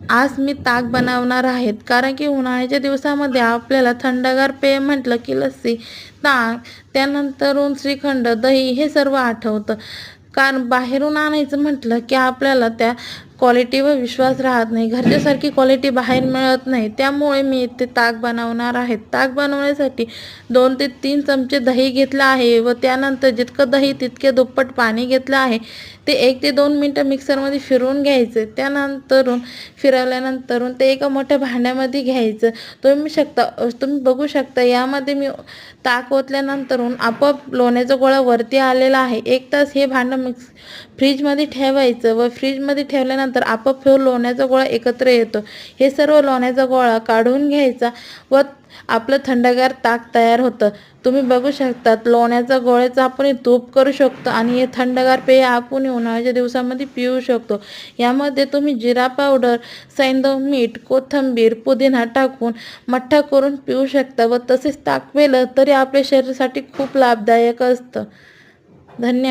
आज मी ताक बनवणार आहेत, कारण की उन्हाळ्याच्या दिवसामध्ये आपल्याला थंडगार पेय म्हटलं की लस्सी, ताक, त्यानंतरून श्रीखंड, दही हे सर्व आठवतं. कारण बाहेरून आणायचं म्हटलं की आपल्याला त्या क्वालिटीवर विश्वास राहत नाही. घरच्यासारखी क्वालिटी बाहेर मिळत नाही. त्यामुळे मी इथे ताक बनवणार आहे. ताक बनवण्यासाठी 2 ते 3 चमचे दही घेतलं आहे व त्यानंतर जितकं दही तितके दुप्पट पाणी घेतलं आहे. ते 1 ते 2 मिनटं मिक्सरमध्ये फिरवून घ्यायचे. त्यानंतरून फिरवल्यानंतरून ते एका मोठ्या भांड्यामध्ये घ्यायचं. तुम्ही बघू शकता यामध्ये मी ताक ओतल्यानंतरून आपोआप लोण्याचा गोळा वरती आलेला आहे. 1 तास हे भांडं फ्रीजमध्ये ठेवायचं व फ्रीजमध्ये ठेवल्यानंतर आपोआप लोण्याचा गोळा एकत्र येतो. हे सर्व लोण्याचा गोळा काढून घ्यायचा व आपलं थंडगार ताक तयार होतं. तुम्ही बघू शकता लोण्याचा गोळ्याचा आपण तूप करू शकतो आणि हे थंडगार पेय आपण उन्हाळ्याच्या दिवसामध्ये पिऊ शकतो. यामध्ये तुम्ही जिरा पावडर, सैंधव, मीठ, कोथिंबीर, पुदिना टाकून मठ्ठा करून पिऊ शकता व तसेच ताक पिलं तरी आपल्या शरीरासाठी खूप लाभदायक असतं. धन्यवाद.